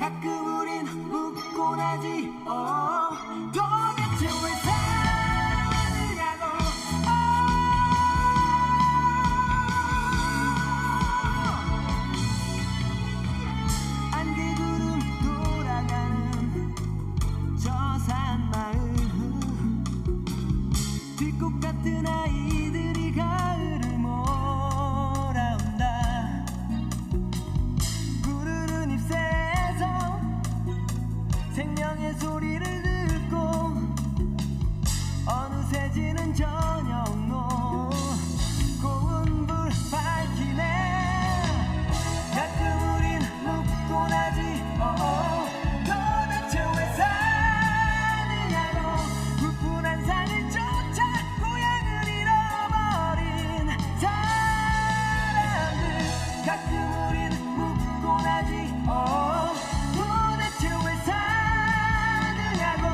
가끔 우린 묻곤 하지 도대체 왜 사느냐고 안개 구름 돌아가는 저 산마을 들꽃 같은 아이들이 가을을 몰아온다 푸르른 잎새에서 생명의 소리를 듣고 어느새 지는 저녁로 고운 불 밝히네 가끔 우린 묻곤 하지 도대체 왜 사느냐고 불뿐한 산을 쫓아 고향을 잃어버린 사람들 가끔 우린 묻곤 하지 도대체 왜 사느냐고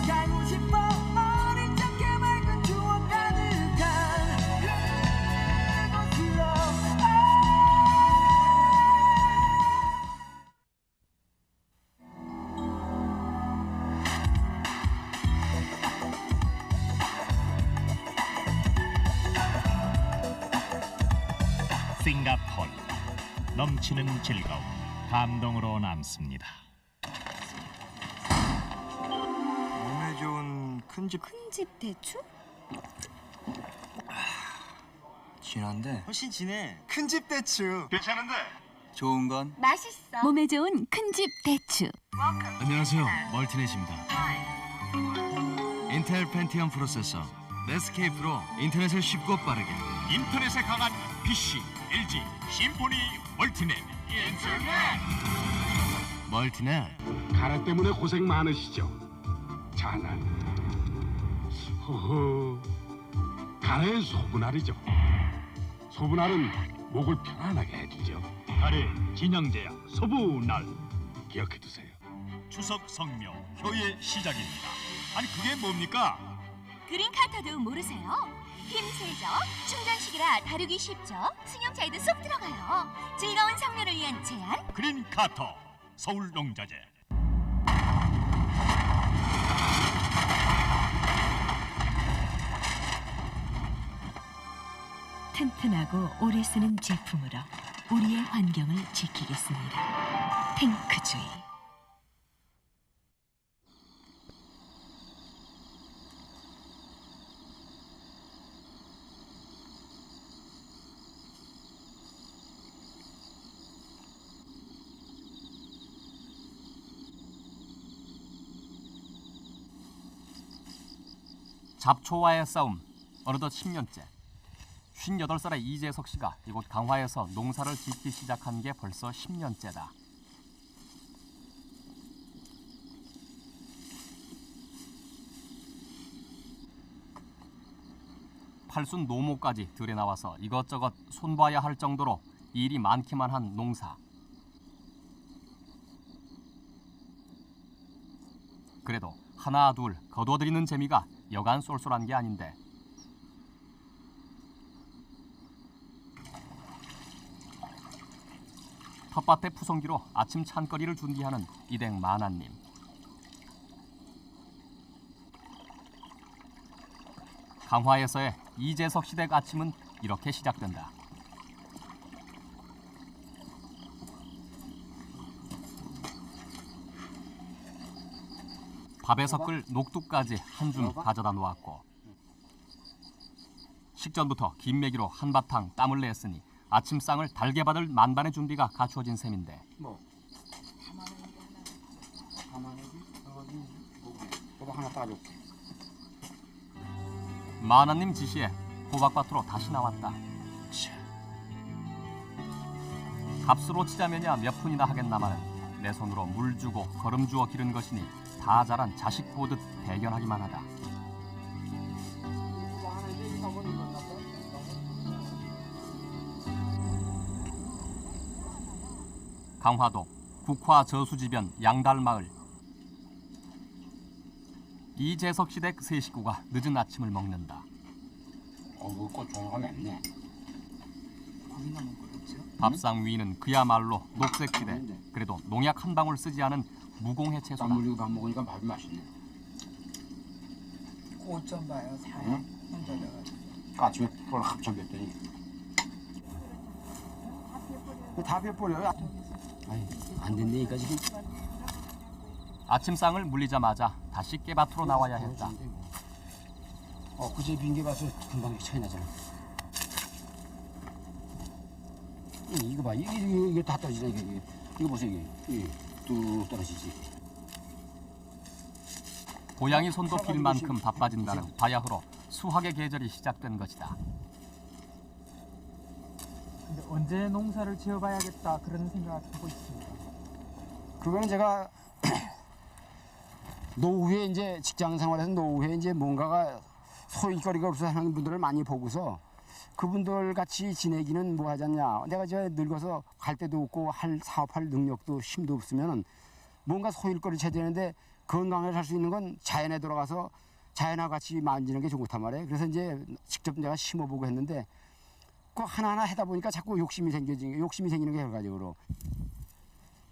가고 싶어 어릴 적의 맑은 추억 가득한 그곳으로 싱가포르 넘치는 즐거움 감동으로 남습니다. 몸에 좋은 큰집 큰집 대추? 진한데 훨씬 진해. 큰집 대추 괜찮은데? 좋은 건 맛있어. 몸에 좋은 큰집 대추. 안녕하세요. 멀티넷입니다. 인텔 펜티엄 프로세서 네스케이 프로 인터넷을 쉽고 빠르게 인터넷에 강한 PC, LG, 심포니, 멀티넷. 인터넷. 멀티넷. 가래 때문에 고생 많으시죠? 자난 호호 가래의 소분알이죠. 소분알은 목을 편안하게 해주죠. 가래 진양제약 소분알. 기억해두세요. 추석 성묘 효의 시작입니다. 아니 그게 뭡니까? 그린카터도 모르세요? 힘세죠? 충전식이라 다루기 쉽죠? 승용차에도 쏙 들어가요. 즐거운 성묘를 위한 제안. 그린 카터 서울 농자재. 튼튼하고 오래 쓰는 제품으로 우리의 환경을 지키겠습니다. 탱크주의. 잡초와의 싸움 어느덧 10년째. 58살의 이재석 씨가 이곳 강화에서 농사를 짓기 시작한 게 벌써 10년째다. 팔순 노모까지 들에 나와서 이것저것 손봐야 할 정도로 일이 많기만 한 농사. 그래도 하나 둘 거둬들이는 재미가 여간 쏠쏠한 게 아닌데 텃밭의 푸성기로 아침 찬거리를 준비하는 이댁 마나님. 강화에서의 이재석 시댁 아침은 이렇게 시작된다. 밥에 섞을 녹두까지 한 줌 가져다 놓았고 식전부터 김매기로 한바탕 땀을 냈으니 아침상을 달게 받을 만반의 준비가 갖추어진 셈인데 호박 하나 따줄게. 마나님 지시에 호박밭으로 다시 나왔다. 값으로 치자면야 몇 푼이나 하겠나마는 내 손으로 물 주고 거름 주어 기른 것이니 다 자란 자식 보듯 대견하기만 하다. 강화도 국화 저수지변 양달마을. 이재석 시댁 세 식구가 늦은 아침을 먹는다. 그거 좋은 거 맵네. 밥상 위는 그야말로 녹색지대. 그래도 농약 한 방울 쓰지 않은 무공해 밥 채소다. 물리고 밥 먹으니까 밥이 맛있네. 옷 좀 봐요. 사요. 혼자 돼가지고. 아침에 그걸 합참 뺐더니 다 빼버려요. 아니 안 된다니까 지금. 아침상을 물리자마자 다시 깨밭으로 나와야 했다. 그제 빈게 봐서 금방 차이 나잖아. 이거 봐, 이게 다 떨어지잖아. 이거 보세요, 이게 뚝 떨어지지. 고양이 손도 빌 만큼 바빠진다는 바야흐로 수확의 계절이 시작된 것이다. 근데 언제 농사를 지어봐야겠다 그런 생각하고 있습니다. 그거는 제가 노후에 이제 직장 생활에서 노후에 이제 뭔가가 소일거리가 없어서 하는 분들을 많이 보고서 그분들 같이 지내기는 뭐 하잖냐. 내가 이제 늙어서 갈 데도 없고 사업할 능력도 힘도 없으면 뭔가 소일거리 쳐야 되는데 건강하게 살 수 있는 건 자연에 들어가서 자연과 같이 만지는 게 좋단 말이에요. 그래서 이제 직접 내가 심어보고 했는데 그 하나하나 하다 보니까 자꾸 욕심이 생기는 게 결과적으로.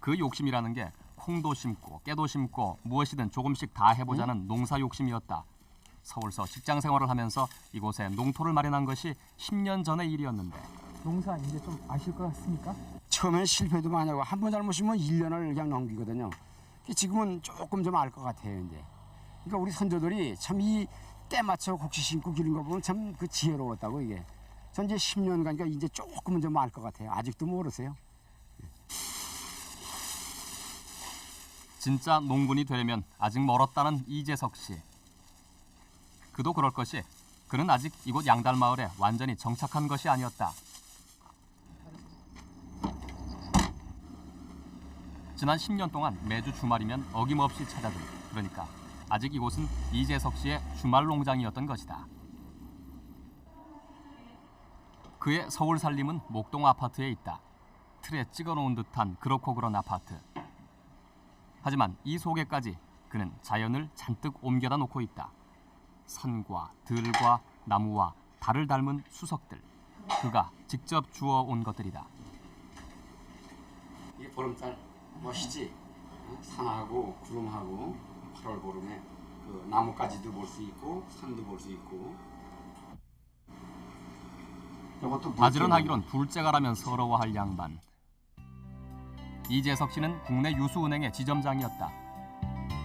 그 욕심이라는 게 콩도 심고 깨도 심고 무엇이든 조금씩 다 해보자는 농사 욕심이었다. 서울서 직장 생활을 하면서 이곳에 농토를 마련한 것이 10년 전의 일이었는데 농사 이제 좀 아실 것 같습니까? 처음엔 실패도 많이 하고 한 번 잘못이면 1년을 그냥 넘기거든요. 지금은 조금 좀 알 것 같아요, 이제. 그러니까 우리 선조들이 참 이 때 맞춰 곡식 심고 기른 거 보면 참 그 지혜로웠다고 이게. 전 이제 10년 가니까 이제 조금은 좀 알 것 같아요. 아직도 모르세요. 진짜 농군이 되려면 아직 멀었다는 이재석 씨. 그도 그럴 것이 그는 아직 이곳 양달마을에 완전히 정착한 것이 아니었다. 지난 10년 동안 매주 주말이면 어김없이 찾아들고 그러니까 아직 이곳은 이재석 씨의 주말 농장이었던 것이다. 그의 서울 살림은 목동 아파트에 있다. 틀에 찍어놓은 듯한 그렇고 그런 아파트. 하지만 이 속에까지 그는 자연을 잔뜩 옮겨다 놓고 있다. 산과 들과 나무와 달을 닮은 수석들. 그가 직접 주워온 것들이다. 이게 보름달 멋있지? 산하고 구름하고 8월 보름에 그 나무까지도 볼 수 있고 산도 볼 수 있고. 이것도 바지런하기론 둘째가라면 서러워할 양반. 이재석 씨는 국내 유수은행의 지점장이었다.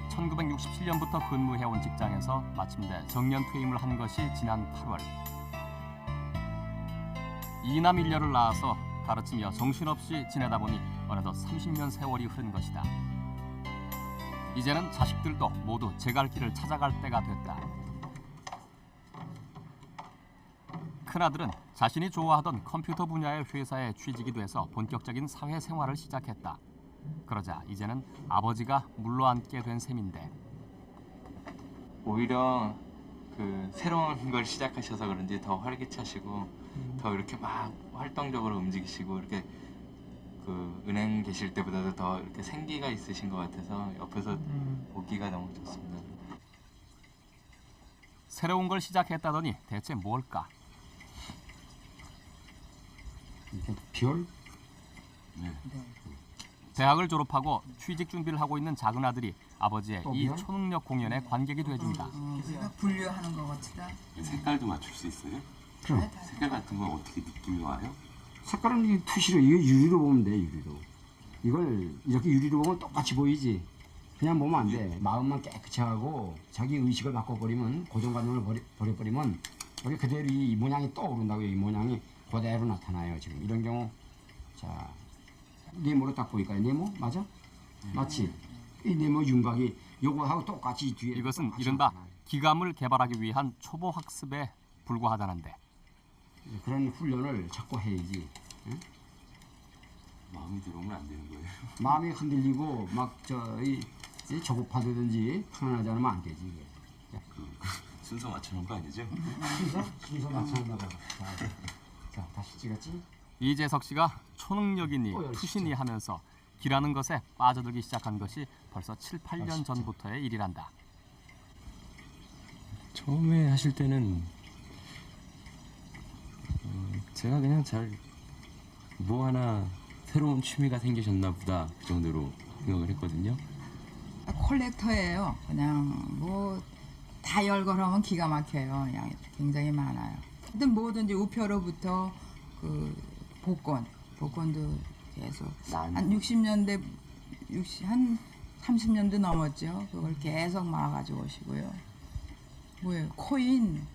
1967년부터 근무해온 직장에서 마침내 정년 퇴임을 한 것이 지난 8월. 이남 일녀를 낳아서 가르치며 정신없이 지내다 보니 어느덧 30년 세월이 흐른 것이다. 이제는 자식들도 모두 제갈 길을 찾아갈 때가 됐다. 큰아들은 자신이 좋아하던 컴퓨터 분야의 회사에 취직이 돼서 본격적인 사회생활을 시작했다. 그러자 이제는 아버지가 물러앉게 된 셈인데 오히려 그 새로운 걸 시작하셔서 그런지 더 활기차시고 더 이렇게 막 활동적으로 움직이시고 이렇게 그 은행 계실 때보다도 더 이렇게 생기가 있으신 것 같아서 옆에서 보기가 너무 좋습니다. 새로운 걸 시작했다더니 대체 뭘까? 별? 대학을 졸업하고 취직 준비를 하고 있는 작은 아들이 아버지의 이 초능력 공연에 관객이 돼준다. 그래서 분류하는 것 같다. 색깔도 맞출 수 있어요? 그럼. 색깔 같은 건 어떻게 느낌이 와요? 색깔은 이 투시로 이거 유리로 보면 돼. 유리로. 이걸 이렇게 유리로 보면 똑같이 보이지. 그냥 보면 안 돼. 마음만 깨끗이 하고 자기 의식을 바꿔버리면 고정관념을 버려버리면 여기 그대로 이 모양이 떠오른다고. 이 모양이 그대로 나타나요. 지금 이런 경우. 자, 네모로 딱 보일까요? 네모 맞아? 맞지? 이 네모 윤곽이 요거하고 똑같이 뒤에. 이것은 똑같이 이른바 나타나요. 기감을 개발하기 위한 초보 학습에 불과하다는데. 그런 훈련을 자꾸 해야지. 응? 마음이 들어오면 안 되는 거예요. 마음이 흔들리고 막 조급하다든지 편안하지 않으면 안 되지. 이게. 순서 맞춰놓은 거 아니죠? 순서 맞춰놓는다고. 자, 다시 찍었지? 이재석 씨가 초능력이니 열심히 투신이 하면서 길하는 것에 빠져들기 시작한 것이 벌써 7, 8년 전부터의 일이란다. 처음에 하실 때는 제가 그냥 잘 뭐 하나 새로운 취미가 생기셨나 보다 그 정도로 생각을 했거든요. 콜렉터예요. 그냥 뭐 다 열거하면 기가 막혀요. 그냥 굉장히 많아요. 하여튼 뭐든지 우표로부터 그 복권도 계속 한 60년대 한 30년도 넘었죠. 그걸 계속 모아가지고 오시고요. 뭐예요? 코인,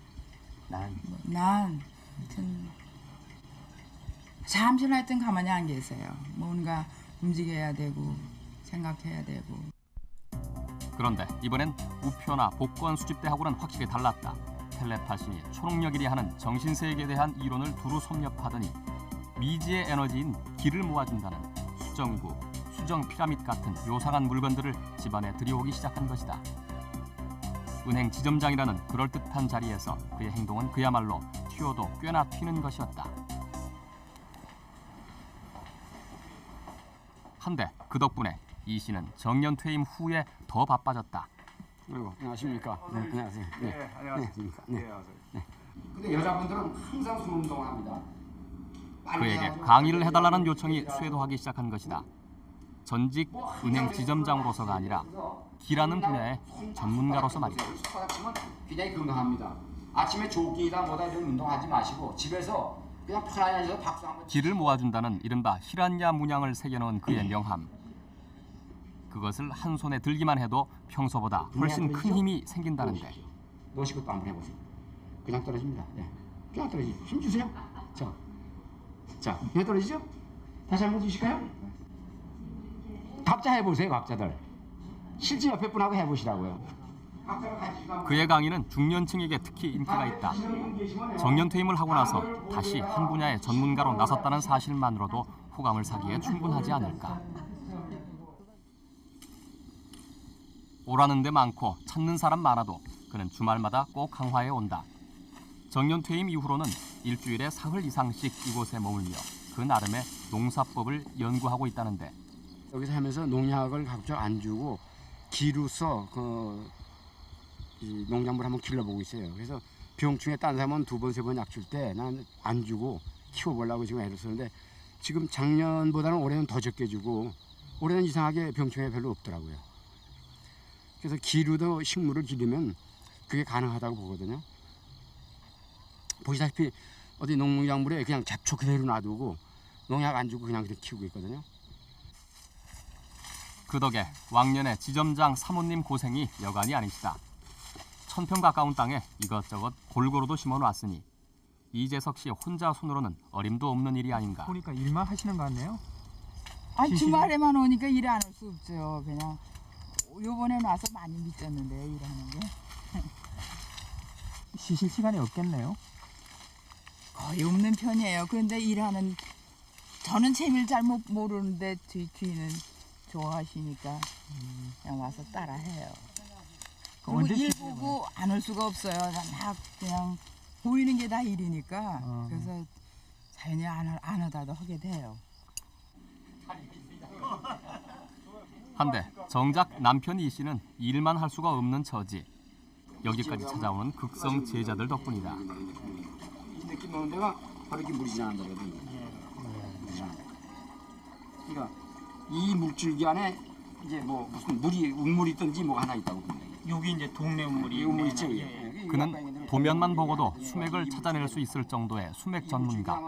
난, 하여튼 잠시는 하여튼 가만히 안 계세요. 뭔가 움직여야 되고 생각해야 되고. 그런데 이번엔 우표나 복권 수집대하고는 확실히 달랐다. 텔레파시, 초능력이리 하는 정신세계에 대한 이론을 두루 섭렵하더니 미지의 에너지인 기를 모아준다는 수정구, 수정 피라밋 같은 요상한 물건들을 집안에 들여오기 시작한 것이다. 은행 지점장이라는 그럴듯한 자리에서 그의 행동은 그야말로 튀어도 꽤나 튀는 것이었다. 한데 그 덕분에 이 씨는 정년 퇴임 후에 더 바빠졌다. 아이고, 안녕하십니까. 네, 안녕하세요. 네, 안녕하세요. 네. 근데 여자분들은 항상 손 운동을 합니다. 그에게 강의를 해달라는 요청이 쇄도하기 시작한 것이다. 전직 은행 지점장으로서가 아니라 기라는 분야의 전문가로서 말이다. 굉장히 건강합니다. 아침에 조깅이다 뭐다 이런 운동하지 마시고 집에서 그냥 편안히 앉아서 박수 한번. 기를 모아준다는 이른바 히란야 문양을 새겨놓은 그의 명함. 그것을 한 손에 들기만 해도 평소보다 훨씬 큰 힘이 생긴다는데. 놓으시고 또 한번 해보세요. 그냥 떨어집니다. 네. 그냥 떨어지죠. 힘 주세요. 자, 그냥 떨어지죠? 다시 한번 주실까요? 각자 해보세요, 각자들. 실제 옆에 분하고 해보시라고요. 그의 강의는 중년층에게 특히 인기가 있다. 정년 퇴임을 하고 나서 다시 한 분야의 전문가로 나섰다는 사실만으로도 호감을 사기에 충분하지 않을까. 오라는 데 많고 찾는 사람 많아도 그는 주말마다 꼭 강화에 온다. 정년 퇴임 이후로는 일주일에 사흘 이상씩 이곳에 머물며 그 나름의 농사법을 연구하고 있다는데. 여기서 하면서 농약을 각자 안 주고 기로서 이 농작물 한번 길러보고 있어요. 그래서 병충해 딴 사람은 2번, 3번 약 줄 때 난 안 주고 키워보려고 지금 애를 쓰는데 지금 작년보다는 올해는 더 적게 주고 올해는 이상하게 병충해 별로 없더라고요. 그래서 기루도 식물을 기르면 그게 가능하다고 보거든요. 보시다시피 어디 농작물에 그냥 잡초 그대로 놔두고 농약 안 주고 그냥 키우고 있거든요. 그 덕에 왕년의 지점장 사모님 고생이 여간이 아니시다. 1000평 가까운 땅에 이것저것 골고루도 심어놨으니 이재석 씨 혼자 손으로는 어림도 없는 일이 아닌가. 보니까 일만 하시는 것 같네요. 아니 주말에만 오니까 일 안 할 수 없죠. 그냥 요번에 와서 많이 미쳤는데 일하는 게. 쉬실 시간이 없겠네요. 거의 없는 편이에요. 그런데 일하는 저는 재미를 잘 모르는데 주인은 좋아하시니까 그냥 와서 따라해요. 그리고 일 보고 안 올 수가 없어요. 막 그냥 보이는 게 다 일이니까 그래서 자연히 안 하다도 하게 돼요. 한데 정작 남편 이 씨는 일만 할 수가 없는 처지. 여기까지 찾아오는 극성 제자들 덕분이다. 이 느낌 오는 데가 바로 이렇게 물이 지나간다거든요. 그러니까 이 물줄기 안에 이제 뭐 무슨 우물이 있든지 뭐 하나 있다고 봅니다. 여기 이제 동네 우물이 우물 있죠. 그는 도면만 보고도 수맥을 찾아낼 수 있을 정도의 수맥 전문가.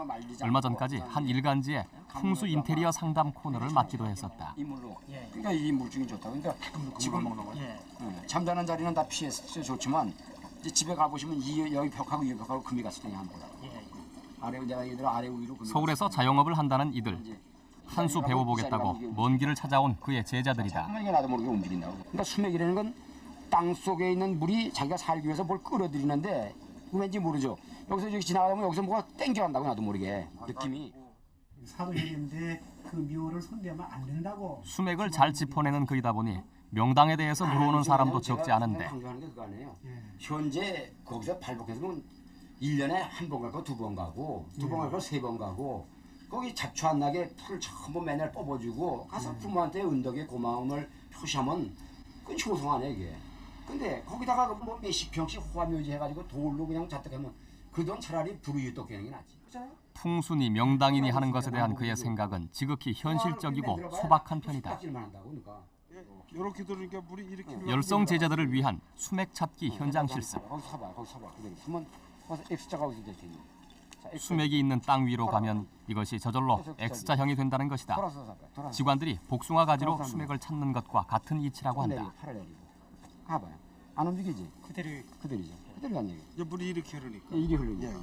얼마 전까지 한 일간지에 풍수 인테리어 상담 코너를 맡기도 했었다. 이물로. 그러니까 이 물줄기 좋다. 그러니까 지금 먹는 거예요. 잠자는 자리는 다 피해서 좋지만 이제 집에 가 보시면 여기 벽하고 이 벽하고 금이 갔을 때 한번 보라. 아래 내가 얘들 아래 위로 금이. 서울에서 자영업을 한다는 이들. 한 수 배워보겠다고 먼 길을 찾아온 그의 제자들이다. 이게 나도 모르게 움직인다고. 그러니까 수맥이라는 건 땅 속에 있는 물이 자기가 살기 위해서 뭘 끌어들이는데 왠지 모르죠. 여기서 저기 지나가다 보면 여기서 뭐가 땡겨간다고 나도 모르게 느낌이. 사도님인데 그 묘를 손대면 안 된다고. 수맥을 잘 짚어내는 그이다 보니 명당에 대해서 물어오는 사람도 적지 않은데. 강조하는 게 그거 아니에요. 현재 거기서 발복해서 보면 1년에 한 번 가고 2번 가고 2번 가고 3번 가고 거기 잡초 안 나게 풀을 전부 맨날 뽑아주고 가서 부모한테 은덕의 고마움을 표시하면 그건 효성하네 이게. 근데 거기다가 뭐 몇십 평씩 호화묘지 해가지고 돌로 그냥 잔뜩하면 그 돈 차라리 불우유독 되는 게 낫지. 그렇잖아요? 풍순이 명당이니 하는 것에 대한 그의 생각은 지극히 현실적이고 소박한 편이다. 이렇게 들으니까 물이 이렇게 열성 제자들을 위한 수맥 찾기 현장 실습. 거기 서봐, 거기 서봐. 그대로 서면 거기서 X자가 어디 될 테니. 수맥이 있는 땅 위로 가면 이것이 저절로 X자형이 된다는 것이다. 직관들이 복숭아 가지로 수맥을 찾는 것과 같은 이치라고 한다. 팔을 내리고. 가봐요. 안 움직이지? 그대로죠. 그대로 간 얘기. 이제 물이 이렇게 흐르니까. 이게 흐르니까.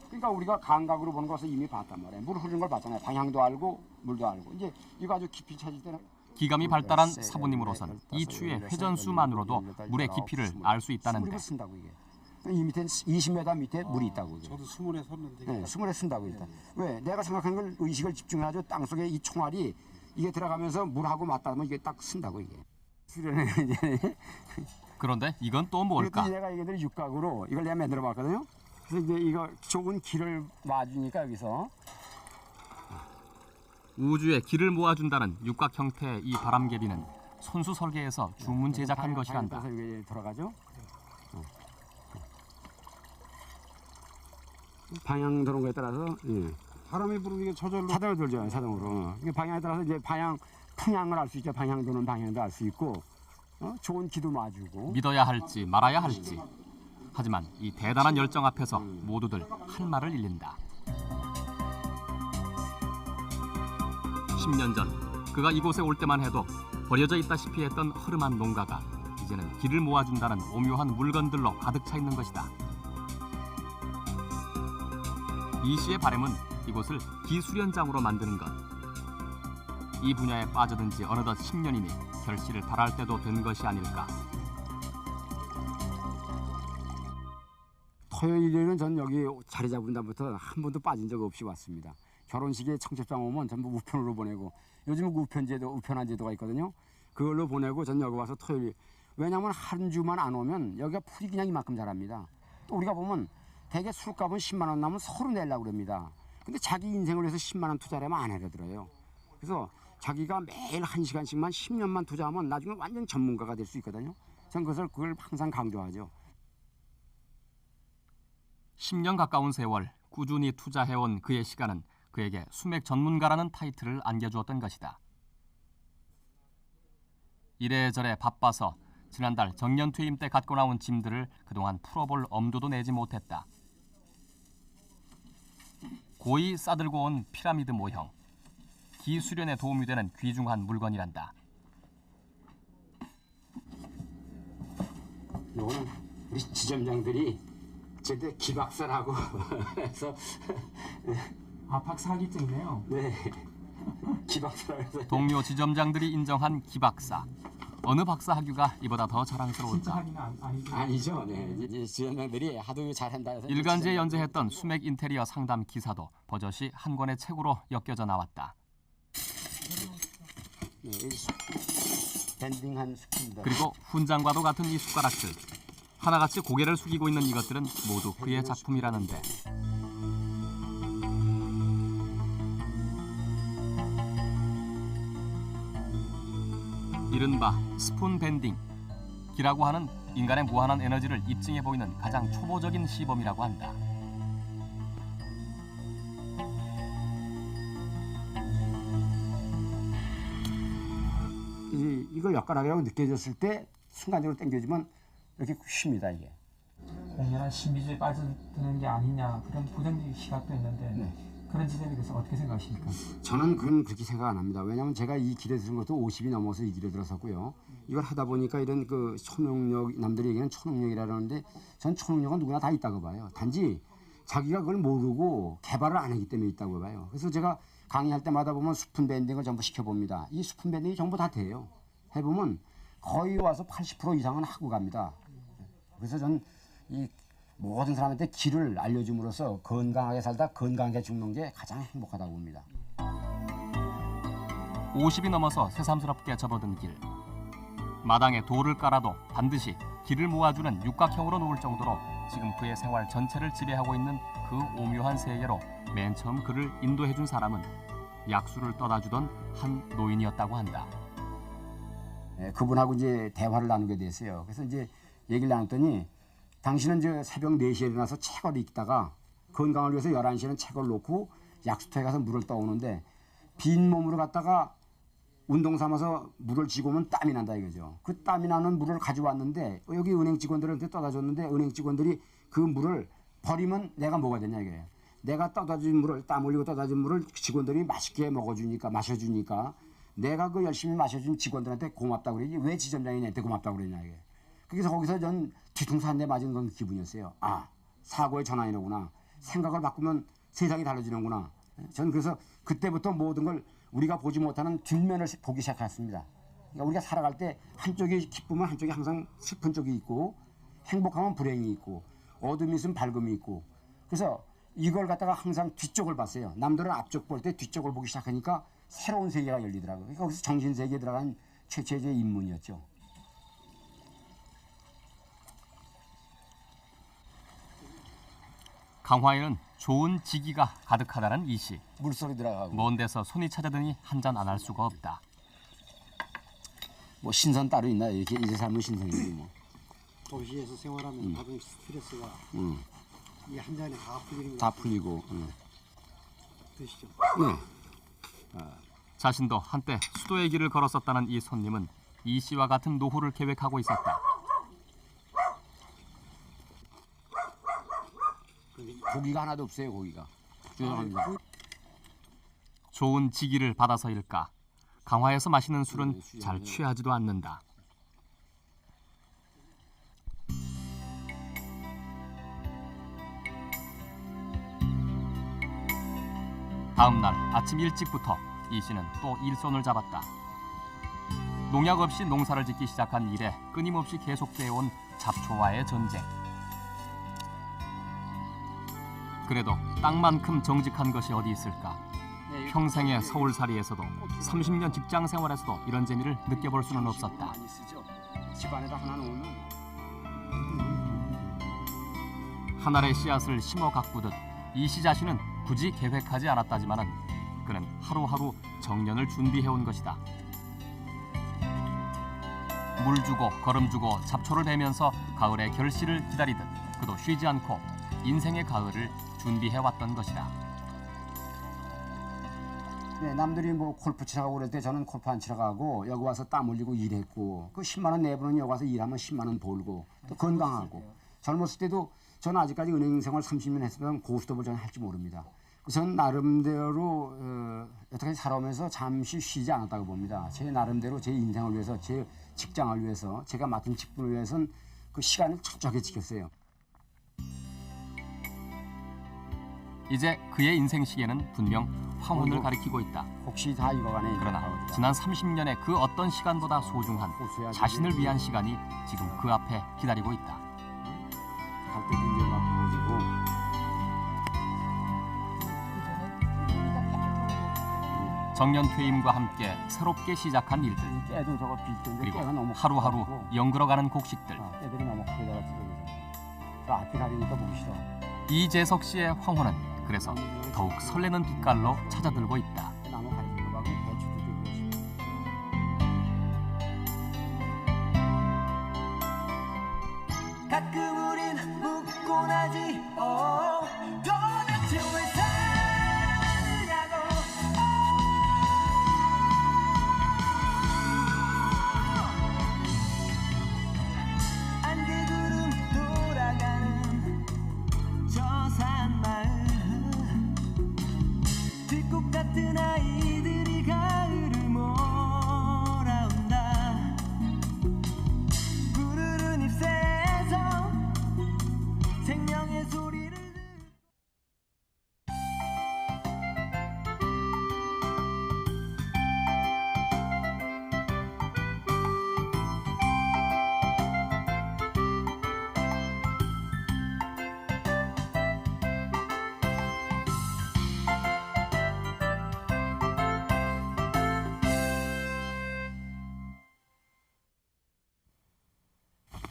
그러니까 우리가 감각으로 보는 것을 이미 봤단 말이에요. 물 흐르는 걸 봤잖아요. 방향도 알고 물도 알고. 이제 이거 아주 깊이 찾을 때는 기감이 발달한 사부님으로선 이 추의 회전수만으로도 물의 깊이를 알 수 있다는데. 쓴다고 이게. 이 밑에 20m 밑에 물이 있다고. 이게. 저도 수문에 섰는데. 네, 수문에 쓴다고 일단. 왜? 내가 생각하는 걸 의식을 집중해가지고 땅 속에 이 총알이 이게 들어가면서 물하고 맞닿으면 이게 딱 쓴다고 이게. 수련회 이제. 그런데 이건 또 뭘까? 내가 이게들 육각으로 이걸 내가 만들어봤거든요. 그래서 이제 이거 좁은 길을 놔주니까 여기서 우주에 길을 모아준다는 육각 형태의 이 바람개비는 손수 설계에서 주문 제작한 것이란다. 여기 들어가죠. 방향 도는 거에 따라서 바람이 부르니까 저절로 돌죠. 자동으로. 방향에 따라서 이제 방향 풍향을 알 수 있죠. 방향 도는 방향도 알 수 있고 좋은 기도 놔주고. 믿어야 할지 말아야 할지. 하지만 이 대단한 열정 앞에서 모두들 할 말을 잃는다. 10년 전 그가 이곳에 올 때만 해도 버려져 있다시피 했던 허름한 농가가 이제는 길을 모아준다는 오묘한 물건들로 가득 차 있는 것이다. 이 씨의 바람은 이곳을 기수련장으로 만드는 것. 이 분야에 빠져든 지 어느덧 10년이니 결실을 발할 때도 된 것이 아닐까. 토요일에는 전 여기 자리 잡은 다음부터 한 번도 빠진 적 없이 왔습니다. 결혼식에 청첩장 오면 전부 우편으로 보내고 요즘은 우편한 제도가 있거든요. 그걸로 보내고 전 여기 와서 토요일. 왜냐하면 한 주만 안 오면 여기가 풀이 그냥 이만큼 자랍니다. 또 우리가 보면 대개 술값은 10만 원 나면 서로 내려고 그럽니다. 근데 자기 인생을 위해서 10만 원 투자하면 안 해더라고요. 그래서 자기가 매일 1시간씩만 10년만 투자하면 나중에 완전 전문가가 될 수 있거든요. 전 그걸 항상 강조하죠. 10년 가까운 세월 꾸준히 투자해온 그의 시간은 그에게 수맥 전문가라는 타이틀을 안겨주었던 것이다. 이래저래 바빠서 지난달 정년퇴임 때 갖고 나온 짐들을 그동안 풀어볼 엄두도 내지 못했다. 고이 싸들고 온 피라미드 모형. 기수련에 도움이 되는 귀중한 물건이란다. 이거는 우리 지점장들이 제때 기박사라고 해서 박사학위증이네요. 네. 기박사라고 해서 동료 지점장들이 인정한 기박사. 어느 박사 학위가 이보다 더 자랑스러울까? 아니죠. 네. 이제 지점장들이 하도 잘한다 해서 일간지에 연재했던 수맥 인테리어 상담 기사도 버젓이 한 권의 책으로 엮여져 나왔다. 네, 밴딩한 스푼들. 그리고 훈장과도 같은 이 숟가락들. 하나같이 고개를 숙이고 있는 이것들은 모두 그의 작품이라는데. 이른바 스푼 밴딩. 기라고 하는 인간의 무한한 에너지를 입증해 보이는 가장 초보적인 시범이라고 한다. 이걸 엿가락이라고 느껴졌을 때 순간적으로 당겨지면 이렇게 쉽니다 이게. 공연한 신비주의에 빠져드는 게 아니냐 그런 부정적인 시각도 있는데 그런 지점에 대해서 어떻게 생각하십니까? 저는 그건 그렇게 생각 안 합니다. 왜냐하면 제가 이 길에 들은 것도 50이 넘어서 이 길에 들었었고요. 이걸 하다 보니까 이런 그 초능력, 남들이 얘기하는 초능력이라는데 전 초능력은 누구나 다 있다고 봐요. 단지 자기가 그걸 모르고 개발을 안 하기 때문에 있다고 봐요. 그래서 제가 강의할 때마다 보면 스푼 밴딩을 전부 시켜봅니다. 이 스푼 밴딩이 전부 다 돼요. 해보면 거의 와서 80% 이상은 하고 갑니다. 그래서 전 이 모든 사람한테 길을 알려줌으로써 건강하게 살다 건강하게 죽는 게 가장 행복하다고 봅니다. 50이 넘어서 새삼스럽게 접어든 길. 마당에 돌을 깔아도 반드시 길을 모아주는 육각형으로 놓을 정도로 지금 그의 생활 전체를 지배하고 있는 그 오묘한 세계로 맨 처음 그를 인도해준 사람은 약수를 떠다주던 한 노인이었다고 한다. 네, 그분하고 이제 대화를 나누게 됐어요. 그래서 이제 얘기를 나눴더니 당신은 저 새벽 4시에 일어나서 책을 읽다가 건강을 위해서 11시에는 책을 놓고 약수터에 가서 물을 떠오는데 빈 몸으로 갔다가 운동 삼아서 물을 쥐고 오면 땀이 난다 이거죠. 그 땀이 나는 물을 가져왔는데 여기 은행 직원들한테 떠다 줬는데 은행 직원들이 그 물을 버리면 내가 뭐가 되냐 이거예요. 내가 떠다 준 물을 땀 흘리고 떠다 준 물을 직원들이 맛있게 먹어주니까 마셔주니까 내가 그 열심히 마셔준 직원들한테 고맙다고 그러지 왜 지점장이 나한테 고맙다고 그러냐 이게. 그래서 거기서 전 뒤통수 한 대 맞은 건 기분이었어요. 아 사고의 전환이로구나. 생각을 바꾸면 세상이 달라지는구나. 전 그래서 그때부터 모든 걸 우리가 보지 못하는 뒷면을 보기 시작했습니다. 그러니까 우리가 살아갈 때 한쪽이 기쁘면 한쪽이 항상 슬픈 쪽이 있고 행복하면 불행이 있고 어둠이 있으면 밝음이 있고 그래서 이걸 갖다가 항상 뒤쪽을 봤어요. 남들은 앞쪽 볼 때 뒤쪽을 보기 시작하니까 새로운 세계가 열리더라고요. 그러니까 거기서 정신세계에 들어간 최초의 입문이었죠. 강화에는 좋은 지기가 가득하다는 이씨. 물소리 들어가고 먼 데서 손이 찾아드니 한 잔 안 할 수가 없다. 뭐 신선 따로 있나 이렇게 이제 삶은 신선이지 뭐. 도시에서 생활하면 받은 스트레스가 이 한 잔에 다 풀리는 다 풀리고. 드시죠. 자신도 한때 수도의 길을 걸었었다는 이 손님은 이 씨와 같은 노후를 계획하고 있었다. 고기가 하나도 없어요. 고기가. 죄송합니다. 좋은 지기를 받아서일까 강화에서 마시는 술은 잘 취하지도 않는다. 다음 날 아침 일찍부터 이 씨는 또 일손을 잡았다. 농약 없이 농사를 짓기 시작한 이래 끊임없이 계속되어 온 잡초와의 전쟁. 그래도 땅만큼 정직한 것이 어디 있을까? 평생의 서울살이에서도 30년 직장 생활에서도 이런 재미를 느껴볼 수는 없었다. 집안에다 하나 놓으면 한 알의 씨앗을 심어 가꾸듯 이 씨 자신은 굳이 계획하지 않았다지만은 그는 하루하루 정년을 준비해온 것이다. 물 주고 걸음 주고 잡초를 베면서 가을의 결실을 기다리듯 그도 쉬지 않고 인생의 가을을 준비해왔던 것이다. 네, 남들이 뭐 골프 치러 가고 그럴 때 저는 골프 안 치러 가고 여기 와서 땀 흘리고 일했고 그 10만 원 내부는 여기 와서 일하면 10만 원 벌고 또 건강하고 젊었을 때도 저는 아직까지 은행 생활 30년 했으면 고스톱을 저는 할지 모릅니다. 저는 나름대로 여태까지 살아오면서 잠시 쉬지 않았다고 봅니다. 제 나름대로 제 인생을 위해서 제 직장을 위해서 제가 맡은 직분을 위해서는 그 시간을 철저하게 지켰어요. 이제 그의 인생 시계는 분명 황혼을 가리키고 있다. 혹시 다 익어가네. 그러나 지난 30년의 그 어떤 시간보다 소중한 자신을 위한 시간이 지금 그 앞에 기다리고 있다. 갈 때도 이제 막 부어지고 정년 퇴임과 함께 새롭게 시작한 일들. 깨도 저거 빌던데 그리고 깨가 너무 하루하루 연그러가는 곡식들. 깨들이 너무 크게다가 찢어져서 저 앞에 가리니까 보기 싫어. 이재석 씨의 황혼은 그래서 더욱 설레는 빛깔로 찾아들고 있다. 나무 가리는 거하고 배추도 좀 가끔 우린 묻곤 하지 도대체 왜 사느냐고 안개구름 돌아가는 저 산마을 들꽃 같은 아이들이 가을을 몰아온다 푸르른 잎새에서 생명의 소리를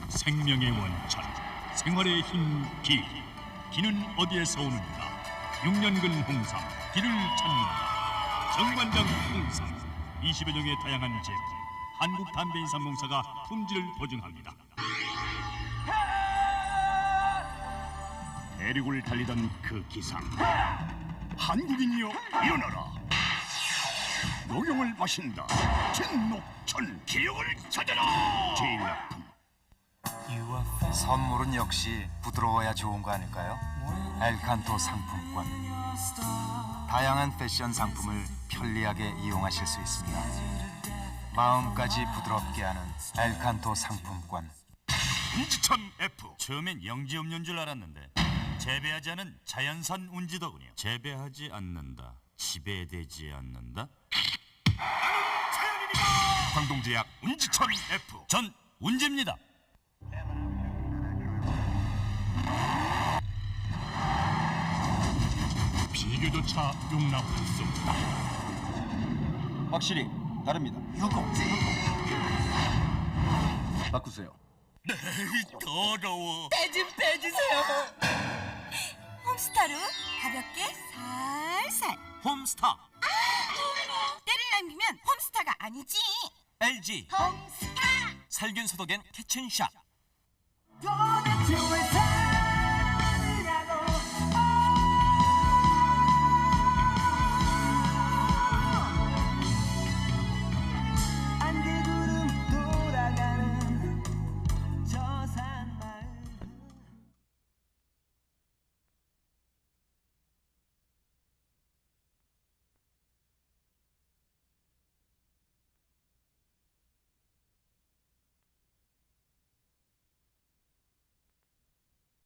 생명의 원천, 생활의 힘, 기. 기는 어디에서 오는가? 6년근 홍삼, 기를 찾는다. 정관장 홍삼, 20여 종의 다양한 제품. 한국담배인삼공사가 품질을 보증합니다. 대륙을 달리던 그 기상. 한국인이여 일어나라. 녹용을 마신다. 진녹천 기억을 찾아라. 제일약품. 선물은 역시 부드러워야 좋은 거 아닐까요? 엘칸토 상품권. 다양한 패션 상품을 편리하게 이용하실 수 있습니다. 마음까지 부드럽게 하는 엘칸토 상품권. 운지천 F. 처음엔 영지음료인 줄 알았는데 재배하지 않은 자연산 운지더군요. 재배하지 않는다, 지배되지 않는다. 광동제약 운지천 F. 전 운지입니다. 비교조차 용납할 수 없다. 확실히 다릅니다. 바꾸세요. 더러워. 때 좀 빼주세요. 홈스타로 가볍게 살살. 홈스타. 때를 남기면 홈스타가 아니지. LG 홈스타. 살균 소독엔 키친샷. 도대체 왜